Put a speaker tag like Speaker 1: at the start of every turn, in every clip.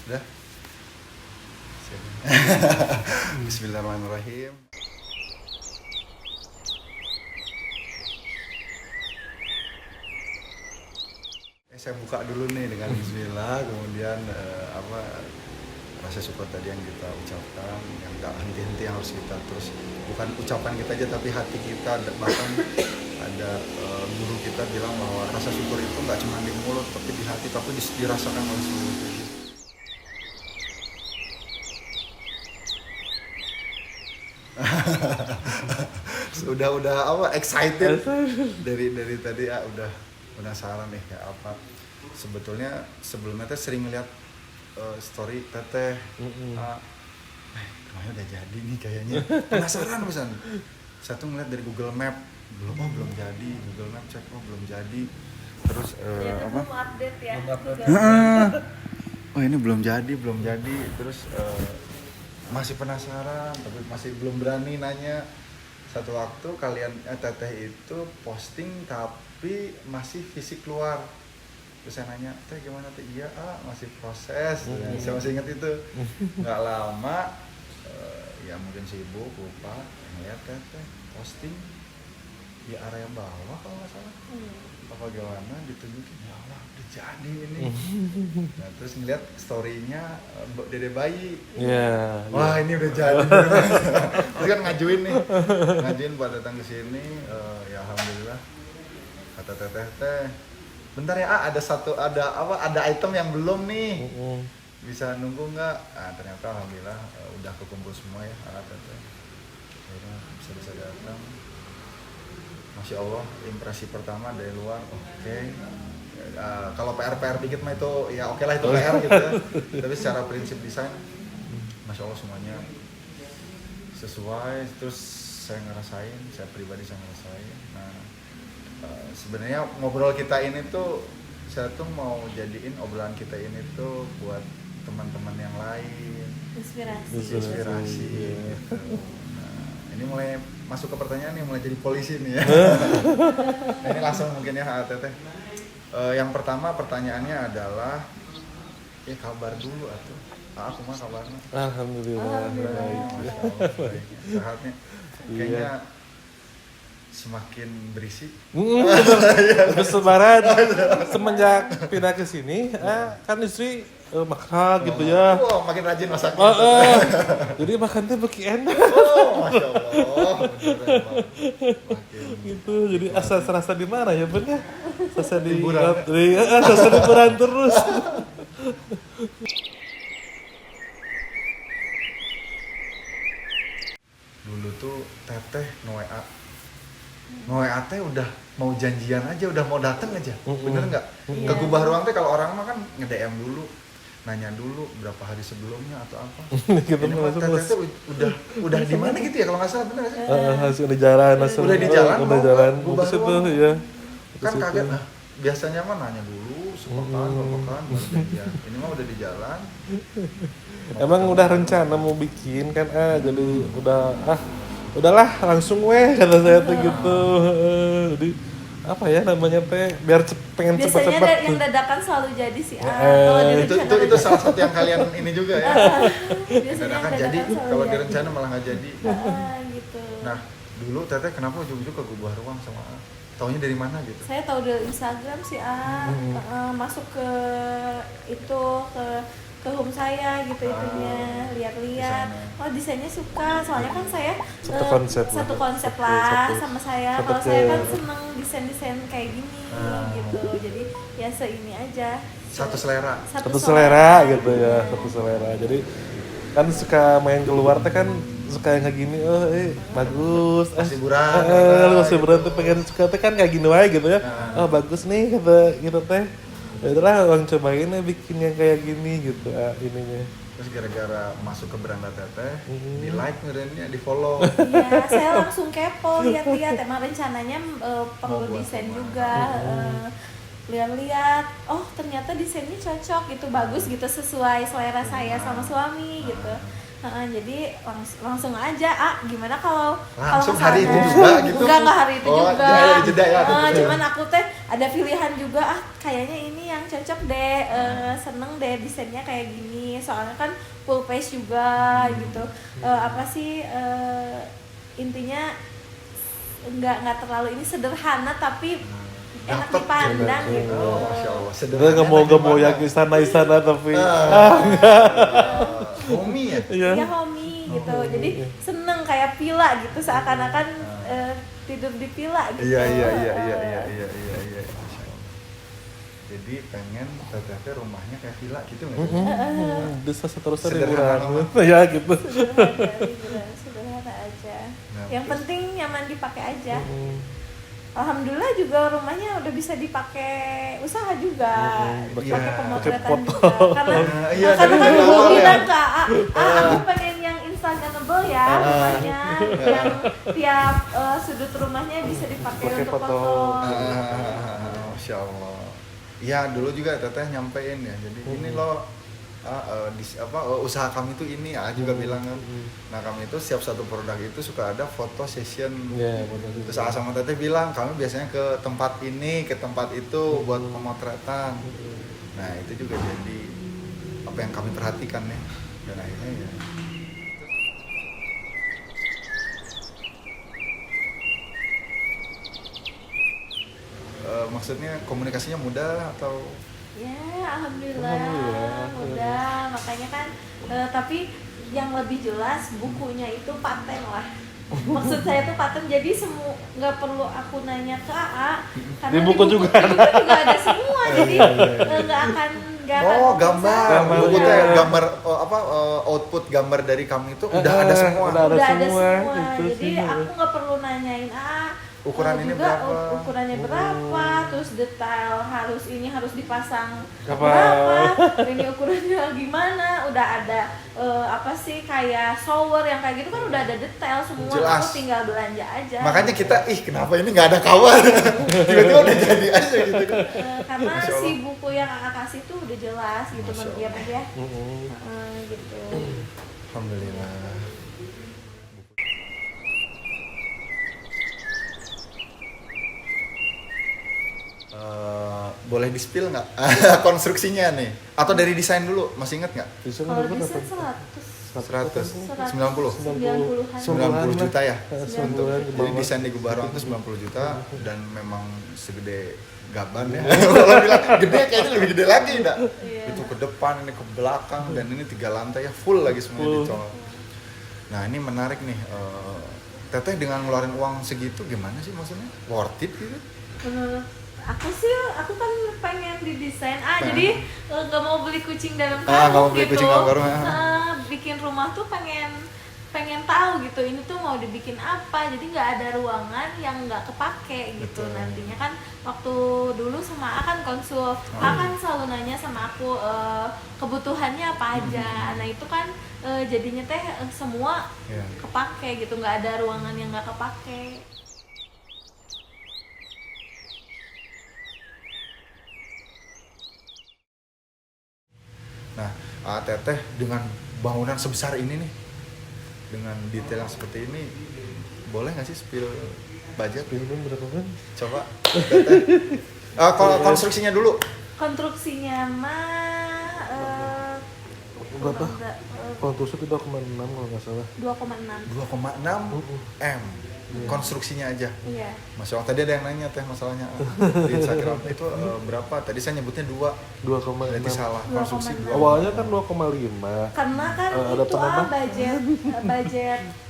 Speaker 1: Udah? Bismillahirrahmanirrahim. Saya buka dulu nih dengan bismillah, kemudian rasa syukur tadi yang kita ucapkan, yang gak henti-henti yang harus kita terus, bukan ucapan kita aja tapi hati kita. Bahkan ada guru kita bilang bahwa rasa syukur itu gak cuma di mulut tapi di hati, tapi dirasakan oleh seluruh tubuh. udah excited dari tadi ya, udah penasaran nih kayak apa. Sebetulnya sebelumnya teh sering ngeliat story teteh, kayaknya udah jadi nih kayaknya, penasaran pesan. Saya tuh ngeliat dari Google Map, belum jadi. Google Map cek, belum jadi. Terus
Speaker 2: belum update ya.
Speaker 1: Oh ini belum jadi. Terus masih penasaran, tapi masih belum berani nanya. Satu waktu kalian teteh itu posting tapi masih fisik keluar. Terus saya nanya, teh gimana teh? Iya masih proses. Saya masih ingat itu. Nggak lama, ya mungkin sibuk lupa ngeliat teteh posting di area bawah kalau nggak salah. Apa gimana ditunjukin, ya Allah udah jadi ini. Nah terus ngeliat story-nya dede bayi. Wah ini udah jadi. Terus kan ngajuin buat datang ke sini. Ya alhamdulillah. Kata teteh, bentar ya ada item yang belum nih. Bisa nunggu nggak? Nah ternyata alhamdulillah udah kekumpul semua ya teteh. Akhirnya bisa datang. Masya Allah, impresi pertama dari luar, oke. Kalau PR dikit mah itu, ya oke lah itu PR gitu ya. Tapi secara prinsip desain, Masya Allah semuanya sesuai. Terus saya pribadi ngerasain. Nah, sebenarnya ngobrol kita ini tuh, saya tuh mau jadiin obrolan kita ini tuh buat teman-teman yang lain. Inspirasi gitu. Ini mulai masuk ke pertanyaan nih, mulai jadi polisi nih ya. Nah, ini langsung mungkin ya teteh. Yang pertama pertanyaannya adalah, kabar dulu atuh. Aku mah kabarnya.
Speaker 3: Alhamdulillah.
Speaker 1: Baik. Sehatnya. Kayaknya semakin berisi.
Speaker 3: Bersebaran semenjak pindah ke sini, kan istri makan gitu ya.
Speaker 1: Makin rajin masaknya.
Speaker 3: Jadi makan teh beki enak.
Speaker 1: Masya Allah.
Speaker 3: Gitu. Jadi asal serasa di mana ya bener? Serasa di
Speaker 1: liburan.
Speaker 3: Serasa liburan terus.
Speaker 1: Dulu tuh teteh nge-WA teh udah mau janjian aja, udah mau dateng aja. Bener nggak? Ke Gubah Ruang teh kalau orang mah kan nge-DM dulu, nanya dulu berapa hari sebelumnya atau apa.
Speaker 3: Gitu.
Speaker 1: Ini mah teteh tuh udah di mana gitu ya kalau nggak salah, bener nggak sih?
Speaker 3: Hasil di jalan,
Speaker 1: Udah di jalan,
Speaker 3: udah jalan.
Speaker 1: Gubah
Speaker 3: Itu
Speaker 1: Ruang.
Speaker 3: ya.
Speaker 1: Kan kaget lah. Biasanya mah nanya dulu, sepekan, baru janjian. Ini mah udah di jalan.
Speaker 3: Emang udah rencana mau bikin kan, jadi udahlah langsung kata saya tuh gitu. Jadi apa ya namanya teh, biar pengen
Speaker 2: Biasanya
Speaker 3: cepat-cepat.
Speaker 2: yang dadakan selalu jadi sih.
Speaker 1: Itu salah satu yang kalian ini juga ya.
Speaker 2: Biasanya
Speaker 1: Dadakan jadi, kalau direncana malah nggak jadi.
Speaker 2: Gitu.
Speaker 1: Nah dulu teteh kenapa ujung-ujung ke Gubah Ruang sama taunya dari mana gitu?
Speaker 2: Saya tahu dari Instagram sih masuk ke itu ke home saya gitu itunya, lihat-lihat. Oh desainnya suka, soalnya kan saya satu konsep lah sama saya. Kalau saya kan seneng desain kayak gini gitu, jadi ya seini aja.
Speaker 1: Satu selera
Speaker 3: Gitu ya, satu selera. Jadi kan suka main keluar teh kan, suka yang kayak gini, bagus,
Speaker 1: masih
Speaker 3: buran tuh pengen suka teh kan kayak gini wae gitu ya. Bagus nih kata gitu teh. Ya udah orang cobain bikin yang kayak gini gitu ininya.
Speaker 1: Terus gara-gara masuk ke beranda teteh, di like ngerinnya, di follow.
Speaker 2: Iya, saya langsung kepo, lihat-lihat. Emang rencananya perlu desain juga. Lihat-lihat, oh ternyata desainnya cocok gitu, bagus gitu, sesuai selera saya sama suami gitu. Jadi langsung aja, gimana kalau
Speaker 1: langsung hari itu juga gitu?
Speaker 2: Enggak hari itu juga.
Speaker 1: Ada jeda ya.
Speaker 2: Cuman aku teh ada pilihan juga, kayaknya ini yang cocok deh, seneng deh desainnya kayak gini. ini, soalnya kan full face juga gitu. Apa sih intinya nggak terlalu ini, sederhana tapi enak
Speaker 1: Dapet
Speaker 2: dipandang gitu.
Speaker 1: Oh, Masya Allah.
Speaker 3: Sebenarnya nggak mau yang istana tapi
Speaker 1: Homey ya?
Speaker 3: iya.
Speaker 2: Ya homey gitu, jadi seneng kayak villa gitu, seakan-akan tidur di villa gitu.
Speaker 1: Iya. Masya Allah. Jadi pengen teteh rumahnya kayak villa gitu nggak sih?
Speaker 3: Bisa seterusnya
Speaker 1: Sederhana
Speaker 3: liburan.
Speaker 1: banget.
Speaker 3: Ya gitu.
Speaker 2: Sederhana aja.
Speaker 1: Nah,
Speaker 2: Yang
Speaker 1: terus-
Speaker 2: penting nyaman dipakai aja. Alhamdulillah juga rumahnya udah bisa dipakai usaha juga, dipakai
Speaker 1: Iya.
Speaker 2: pemotretan
Speaker 3: Pakai foto.
Speaker 2: juga. Karena
Speaker 1: Iya,
Speaker 2: karena
Speaker 1: dari
Speaker 2: kan
Speaker 1: awal
Speaker 2: dulu
Speaker 1: ya.
Speaker 2: bilang ke aku pengen yang instagramable ya rumahnya, yang tiap sudut rumahnya bisa dipakai
Speaker 3: Pakai
Speaker 2: untuk
Speaker 3: foto.
Speaker 2: foto.
Speaker 1: Masya Allah. Iya dulu juga teteh nyampein ya. Jadi ini loh usaha kami itu ini juga bilang kan. Nah kami itu setiap satu produk itu suka ada foto session.
Speaker 3: Iya, benar.
Speaker 1: Terus sama teteh bilang kami biasanya ke tempat ini, ke tempat itu buat pemotretan. Nah itu juga jadi apa yang kami perhatikan ya. Dan akhirnya ya. Maksudnya komunikasinya mudah atau
Speaker 2: Ya, alhamdulillah,
Speaker 3: Alhamdulillah.
Speaker 2: mudah. Makanya kan, tapi yang lebih jelas bukunya itu paten lah. Maksud saya tuh paten, jadi nggak perlu aku nanya ke AA, karena
Speaker 3: Di buku juga ada.
Speaker 2: juga ada semua, jadi nggak akan
Speaker 1: gambar
Speaker 3: Gambar,
Speaker 1: buku
Speaker 3: iya.
Speaker 1: teh gambar output gambar dari kami itu udah ada semua.
Speaker 3: udah ada
Speaker 2: udah ada
Speaker 3: semua,
Speaker 2: semua.
Speaker 3: gitu
Speaker 2: Jadi
Speaker 3: sih.
Speaker 2: aku nggak perlu nanyain
Speaker 1: Ukuran ini
Speaker 2: juga
Speaker 1: berapa?
Speaker 2: ukurannya berapa, terus detail harus dipasang
Speaker 3: Apa?
Speaker 2: berapa, ini ukurannya gimana, udah ada apa sih kayak shower yang kayak gitu kan udah ada detail semua.
Speaker 1: Jelas.
Speaker 2: Aku tinggal belanja aja.
Speaker 1: Makanya kita kenapa ini nggak ada kawan tiba-tiba udah jadi aja gitu kan.
Speaker 2: Karena
Speaker 1: Masya Allah.
Speaker 2: si buku yang kakak kasih tuh udah jelas gitu
Speaker 1: Masya
Speaker 2: ya Pak ya.
Speaker 3: Mm-mm.
Speaker 2: Gitu.
Speaker 1: Alhamdulillah. Boleh di-spill nggak konstruksinya nih? Atau dari desain dulu? Masih inget nggak?
Speaker 3: Bisa
Speaker 2: Kalau
Speaker 3: berapa?
Speaker 2: desain 100
Speaker 1: 100 90
Speaker 2: 90-an
Speaker 1: 90 juta ya?
Speaker 3: 90-an.
Speaker 1: Jadi desain di Gubaron itu 90 juta dan memang segede gaban ya. Kalau bilang gede kayaknya lebih gede lagi enggak?
Speaker 2: Iya.
Speaker 1: Itu ke depan, ini ke belakang dan ini 3 lantai ya full lagi semuanya dicolok. Nah, ini menarik nih. Teteh dengan ngeluarin uang segitu gimana sih maksudnya? Worth it gitu?
Speaker 2: Menurut aku kan pengen didesain jadi nggak mau beli kucing dalam karung
Speaker 1: nggak mau beli
Speaker 2: gitu.
Speaker 1: kucing dalam karung,
Speaker 2: Bikin rumah tuh pengen tahu gitu ini tuh mau dibikin apa, jadi nggak ada ruangan yang nggak kepake gitu.
Speaker 1: Betul.
Speaker 2: Nantinya kan waktu dulu sama A kan konsul, A kan selalu nanya sama aku kebutuhannya apa aja. Nah itu kan jadinya teh semua
Speaker 1: Iya.
Speaker 2: kepake gitu, nggak ada ruangan yang nggak kepake.
Speaker 1: Nah, teteh dengan bangunan sebesar ini nih, dengan detail yang seperti ini, boleh nggak sih spill budget?
Speaker 3: Film berapa kan?
Speaker 1: Coba, teteh. Kalau konstruksinya dulu,
Speaker 2: Konstruksinya mah
Speaker 3: Berapa?
Speaker 2: enggak,
Speaker 3: Kontusnya 2,6 kalau nggak salah.
Speaker 2: 2,6.
Speaker 1: 2,6 M. Konstruksinya aja.
Speaker 2: Iya.
Speaker 1: Masya Allah, tadi ada yang nanya teh masalahnya di Instagram itu berapa? Tadi saya nyebutnya 2.
Speaker 3: 2,6.
Speaker 1: Berarti salah. Konstruksi
Speaker 2: 2,6.
Speaker 1: 2.
Speaker 3: Awalnya kan 2,5.
Speaker 2: Karena kan
Speaker 3: Ada
Speaker 2: itu
Speaker 3: penambah?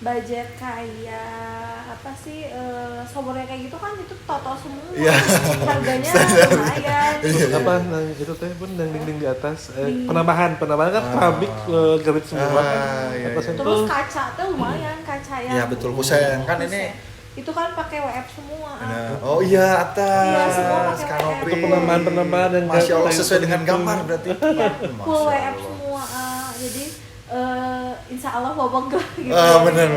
Speaker 2: budget kayak apa sih sobornya kayak gitu kan itu total semua.
Speaker 1: Iya.
Speaker 2: Harganya lumayan.
Speaker 3: Apa nah, itu teh pun yang dinding di atas
Speaker 2: Di-
Speaker 3: penambahan kan keramik garis semua kan
Speaker 1: iya,
Speaker 3: atasnya
Speaker 2: Terus
Speaker 3: tuh
Speaker 2: kaca tuh lumayan, kaca yang
Speaker 1: Iya betul, kusen kan ini.
Speaker 2: itu kan pakai WF semua.
Speaker 1: Oh iya, atas.
Speaker 2: Iya, semua pakai
Speaker 1: Kanopi.
Speaker 3: itu penambahan yang
Speaker 1: Masya Allah,
Speaker 3: kayak
Speaker 1: sesuai dengan
Speaker 3: gitu.
Speaker 1: gambar berarti.
Speaker 2: Full
Speaker 1: Masya
Speaker 2: WF
Speaker 1: Allah.
Speaker 2: semua. Jadi insya Allah wabang gitu.
Speaker 1: Benar.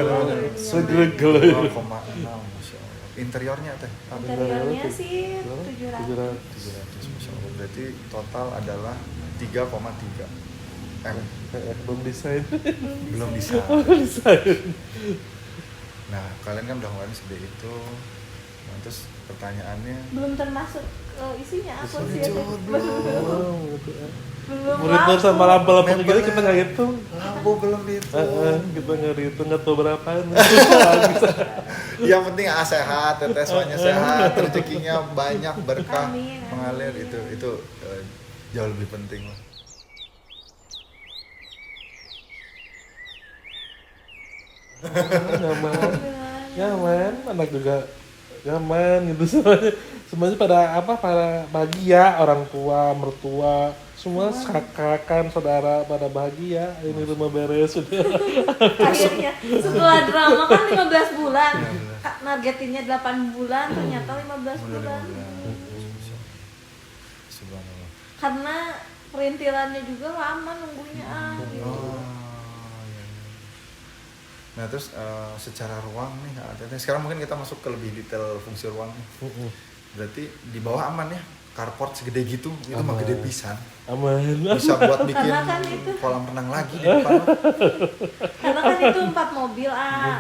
Speaker 3: Segel.
Speaker 1: 2,6 Masya Allah. Interiornya teh apa?
Speaker 2: Interiornya sih
Speaker 3: 700.
Speaker 1: 700 Masya Allah. Berarti total adalah 3,3 M.
Speaker 3: Belum desain.
Speaker 1: Belum bisa.
Speaker 3: Desain.
Speaker 1: Nah, kalian kan udah ngeluarin segede itu. Nah, terus pertanyaannya
Speaker 2: belum termasuk isinya apa sih
Speaker 1: Isinya
Speaker 2: ya?
Speaker 1: belum.
Speaker 3: Oh, gitu. Monitor sama lampu-lampu gitu kita nggak hitung.
Speaker 1: Lampu belum itu.
Speaker 3: Kita nggak hitung, nggak tahu berapa.
Speaker 1: Yang penting sehat, teteh semuanya sehat, rezekinya banyak, berkah
Speaker 2: Amin, amin.
Speaker 1: mengalir, itu jauh lebih penting lah.
Speaker 3: Nyaman, anak juga nyaman gitu semuanya pada bahagia, orang tua, mertua, semua kakak, saudara pada bahagia. Ini rumah beres sudah.
Speaker 2: Akhirnya setelah drama kan 15 bulan, nargetinnya 8 bulan, ternyata 15 bulan.
Speaker 1: Subhanallah.
Speaker 2: Karena perintilannya juga lama nunggunya gitu.
Speaker 1: Iya. Nah terus secara ruang nih, sekarang mungkin kita masuk ke lebih detail fungsi ruang nih. Berarti di bawah aman ya, carport segede gitu, itu mah gede pisan.
Speaker 3: Aman.
Speaker 1: Bisa buat bikin
Speaker 2: Karena kan itu.
Speaker 1: kolam renang lagi di depan.
Speaker 2: Karena kan itu 4 mobil,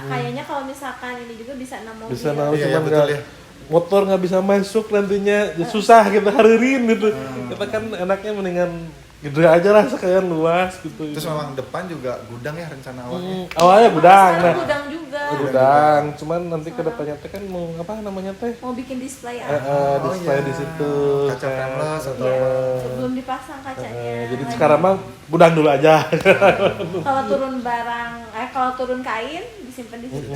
Speaker 2: kayaknya kalau misalkan ini juga bisa 6 mobil.
Speaker 3: Bisa naruh,
Speaker 1: Iya,
Speaker 3: cuman
Speaker 1: betul
Speaker 3: nggak-
Speaker 1: ya.
Speaker 3: motor nggak bisa masuk nantinya, susah kita haririn gitu. Kita kan enaknya mendingan gede aja lah sekalian luas gitu.
Speaker 1: Terus memang depan juga gudang ya rencana awalnya.
Speaker 3: Awalnya gudang,
Speaker 2: Sekarang
Speaker 3: nah
Speaker 2: gudang juga.
Speaker 3: gudang, cuman nanti ke depannya teh kan mau apa namanya teh?
Speaker 2: Mau bikin display
Speaker 3: Display
Speaker 1: iya.
Speaker 3: di situ.
Speaker 1: Kaca
Speaker 3: kan.
Speaker 1: frameless atau
Speaker 2: Iya, sebelum dipasang kacanya.
Speaker 3: Jadi
Speaker 2: Lagi.
Speaker 3: sekarang mah gudang dulu aja.
Speaker 2: Kalau turun barang, kalau turun kain disimpan di situ.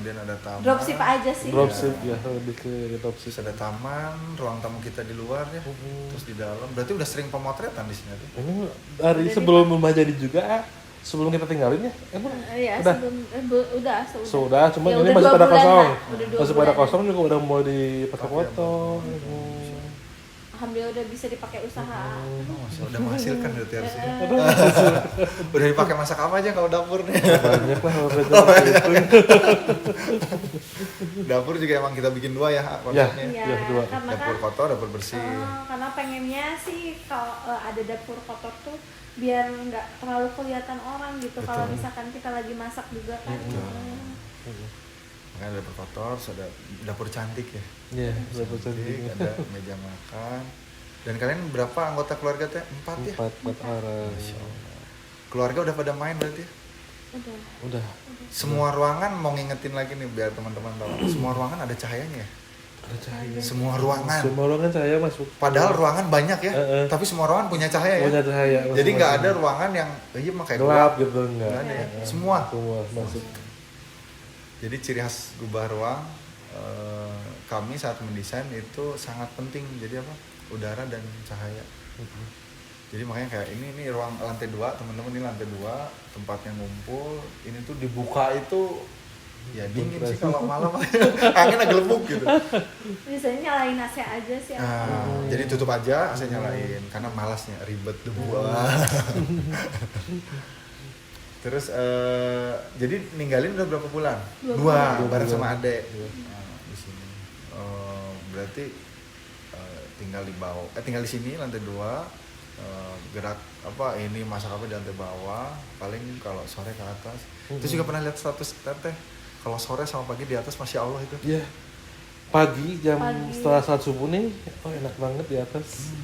Speaker 1: kemudian ada taman.
Speaker 2: Dropship aja sih.
Speaker 3: Dropship ya, lebih ke dropship.
Speaker 1: Terus ada taman, ruang tamu kita di luar ya. Terus di dalam. Berarti udah sering pemotretan di sini tuh.
Speaker 3: Ini dari sebelum rumah jadi juga, sebelum kita tinggalin ya, emang
Speaker 2: Iya,
Speaker 3: udah.
Speaker 2: sebelum udah.
Speaker 3: Sudah, cuma
Speaker 2: Ya,
Speaker 3: ini
Speaker 2: udah
Speaker 3: masih
Speaker 2: 2
Speaker 3: pada
Speaker 2: bulan
Speaker 3: kosong.
Speaker 2: lah, udah 2
Speaker 3: Masih pada
Speaker 2: bulan.
Speaker 3: kosong juga udah mau dipakai foto.
Speaker 2: Alhamdulillah udah bisa dipakai usaha.
Speaker 1: Udah menghasilkan berarti harusnya. Udah dipakai masak apa aja kalau dapur nih.
Speaker 3: Banyak lah orang itu.
Speaker 1: Dapur juga emang kita bikin 2 ya
Speaker 3: Ya.
Speaker 1: konsepnya.
Speaker 3: Iya, dua.
Speaker 2: karena
Speaker 1: Dapur
Speaker 2: kan
Speaker 1: kotor, dapur bersih.
Speaker 2: karena pengennya sih kalau ada dapur kotor tuh biar nggak terlalu kelihatan orang gitu kalau misalkan kita lagi masak juga kan.
Speaker 1: Makanya ada dapur kotor, terus ada dapur cantik ya.
Speaker 3: Iya, dapur cantik.
Speaker 1: Ada meja makan. Dan kalian berapa anggota keluarga teh? 4 ya?
Speaker 3: 4 orang.
Speaker 1: Keluarga udah pada main berarti?
Speaker 3: Udah.
Speaker 1: Semua ruangan mau ngingetin lagi nih biar teman-teman tahu. Semua ruangan ada cahayanya ya?
Speaker 3: Ada cahaya.
Speaker 1: Semua ruangan.
Speaker 3: Semua ruangan cahaya masuk.
Speaker 1: Padahal ruangan banyak ya, tapi semua ruangan punya cahaya ya.
Speaker 3: Punya cahaya.
Speaker 1: Jadi nggak ada ruangan yang iya mah kayak
Speaker 3: gelap gitu enggak.
Speaker 1: Nggak ada ya. Semua.
Speaker 3: Semua masuk.
Speaker 1: Jadi ciri khas gubah ruang kami saat mendesain itu sangat penting. Jadi apa? Udara dan cahaya. Jadi makanya kayak ini ruang lantai 2, teman-teman, ini lantai 2 tempatnya ngumpul. Ini tuh dibuka itu ya dingin sih kalau malam. Angin agak lembuk gitu.
Speaker 2: Biasanya nyalain AC aja sih.
Speaker 1: Jadi tutup aja, AC nyalain karena malasnya ribet debu. Terus jadi ninggalin udah berapa bulan? 2 bareng sama adek. Di sini. Berarti tinggal di bawah, tinggal di sini lantai 2. Gerak apa ini masak apa di lantai bawah, paling kalau sore ke atas. Terus juga pernah lihat status teteh kalau sore sama pagi di atas, masya Allah itu.
Speaker 3: Iya. Pagi
Speaker 2: Pagi.
Speaker 3: setelah saat subuh nih, oh enak banget di atas.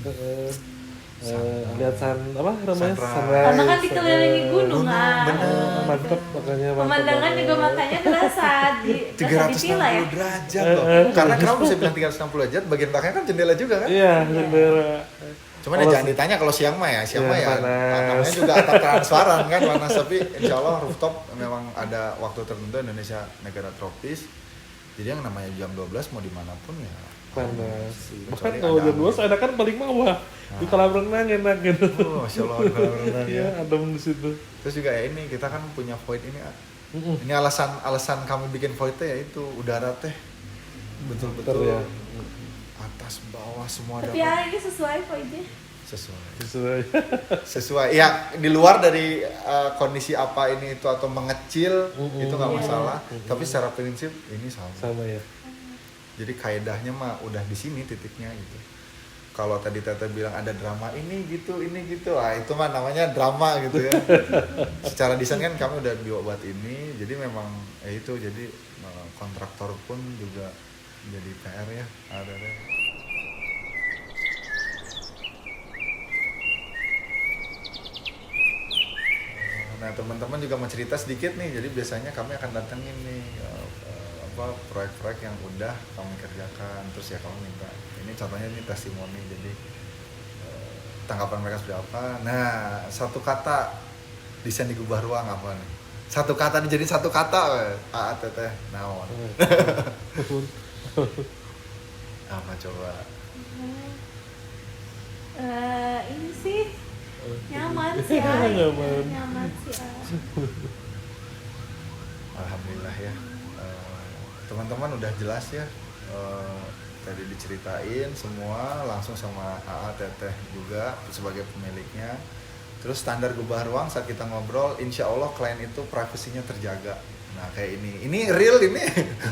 Speaker 3: Lihat apa namanya?
Speaker 1: Sunrise.
Speaker 2: Karena kan dikelilingi gunung kan.
Speaker 3: Mantep makanya mantep
Speaker 2: Pemandangan
Speaker 3: banget.
Speaker 2: juga makanya berasa dipila ya.
Speaker 1: 360 derajat loh. Karena kenapa bisa bilang 360 derajat? Bagian belakangnya kan jendela juga kan?
Speaker 3: Iya, jendela.
Speaker 1: Cuman ya jangan ditanya kalau siang mah ya, siang
Speaker 3: Iya,
Speaker 1: mah ya
Speaker 3: panas.
Speaker 1: namanya juga atap transparan kan panas, tapi insya Allah rooftop memang ada waktu tertentu. Indonesia negara tropis, jadi yang namanya jam 12 mau dimanapun ya
Speaker 3: Panas. Bahkan
Speaker 1: Kecuali
Speaker 3: kalau
Speaker 1: ada
Speaker 3: jam 2 saya kan paling bawah. Di kolam renang enak gitu.
Speaker 1: Oh, masya Allah benar-benar
Speaker 3: Iya,
Speaker 1: ya.
Speaker 3: adem di situ.
Speaker 1: Terus juga ya ini kita kan punya void ini. Ini alasan kami bikin void teh yaitu udara teh betul-betul
Speaker 3: Ya.
Speaker 1: atas bawah semua
Speaker 2: Tapi
Speaker 1: dapat
Speaker 2: ya ini sesuai poinnya.
Speaker 1: sesuai.
Speaker 3: Sesuai.
Speaker 1: Ya di luar dari kondisi apa ini itu atau mengecil itu nggak
Speaker 2: Iya.
Speaker 1: masalah, tapi secara prinsip ini sama.
Speaker 3: Sama ya.
Speaker 1: Jadi kaedahnya mah udah di sini titiknya gitu. Kalau tadi Tete bilang ada drama ini gitu, itu mah namanya drama gitu ya. Secara desain kan kami udah buat ini, jadi memang itu jadi kontraktor pun juga jadi PR ya. Ada. Nah teman-teman juga mau cerita sedikit nih, jadi biasanya kami akan datengin nih proyek-proyek yang udah kami kerjakan, terus ya kamu minta ini contohnya ini testimoni, jadi tanggapan mereka seperti apa. Nah satu kata desain digubah ruang apa nih, satu kata dijadiin satu kata AATT naon. Apa coba?
Speaker 2: Ini sih nyaman sih nyaman sih
Speaker 1: Alhamdulillah ya. Teman-teman udah jelas ya, tadi diceritain semua langsung sama AA Teteh juga sebagai pemiliknya. Terus standar gubah ruang saat kita ngobrol, insya Allah klien itu privasinya terjaga. Nah kayak ini real ini,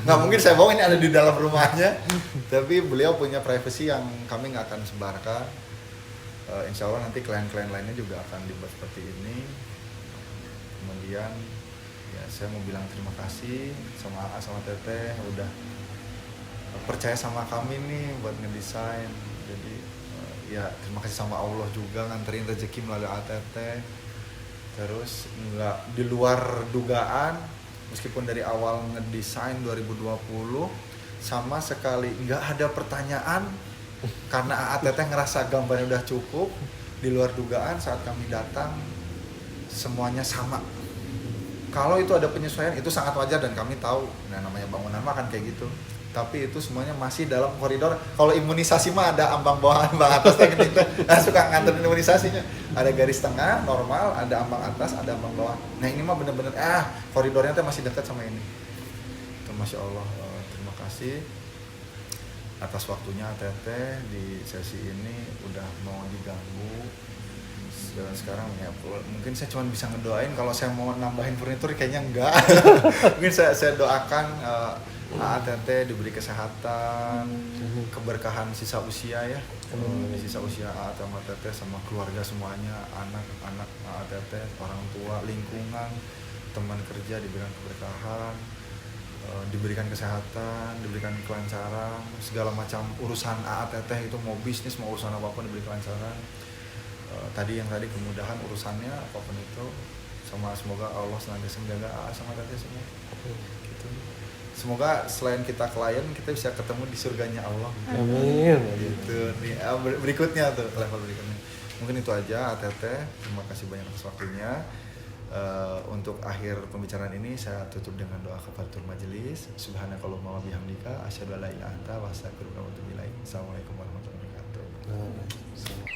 Speaker 1: nggak mungkin saya bohong, ini ada di dalam rumahnya. Tapi beliau punya privasi yang kami nggak akan sebarkan. Insya Allah nanti klien-klien lainnya juga akan dibuat seperti ini. Kemudian ya saya mau bilang terima kasih sama AA sama Teteh udah percaya sama kami nih buat ngedesain. Jadi ya terima kasih sama Allah juga nganterin rezeki melalui ATT. Terus nggak di luar dugaan, meskipun dari awal ngedesain 2020 sama sekali nggak ada pertanyaan karena ATT ngerasa gambarnya udah cukup. Di luar dugaan saat kami datang semuanya sama. Kalau itu ada penyesuaian itu sangat wajar dan kami tahu, nah namanya bangunan mah kan kayak gitu. Tapi itu semuanya masih dalam koridor. Kalau imunisasi mah ada ambang bawah, ambang atas gitu. Nah, suka nganterin imunisasinya. Ada garis tengah normal, ada ambang atas, ada ambang bawah. Nah ini mah bener-bener koridornya tuh masih dekat sama ini. Itu Masya Allah. Terima kasih atas waktunya Teteh di sesi ini, udah mau diganggu. Dan sekarang ya mungkin saya cuma bisa ngedoain, kalau saya mau nambahin furnitur kayaknya enggak. Mungkin saya doakan ATT diberi kesehatan, keberkahan sisa usia ya. Sisa usia ATT sama Teteh sama keluarga semuanya, anak-anak ATT, orang tua, lingkungan, teman kerja diberikan keberkahan, diberikan kesehatan, diberikan kelancaran, segala macam urusan ATT itu mau bisnis mau urusan apapun diberi kelancaran. Tadi kemudahan urusannya apapun itu, sama semoga Allah senantiasa menjaga sama Teteh semua. Gitu. Semoga selain kita klien kita bisa ketemu di surganya Allah.
Speaker 3: Amin.
Speaker 1: Gitu nih berikutnya tuh level berikutnya. Mungkin itu aja Teteh. Terima kasih banyak atas waktunya. Untuk akhir pembicaraan ini saya tutup dengan doa kafaratul majelis. Subhanakallahumma wa bihamdika asyhadu an la ilaha illa anta wa astaghfiruka wa atubu ilaik. Assalamualaikum warahmatullahi wabarakatuh.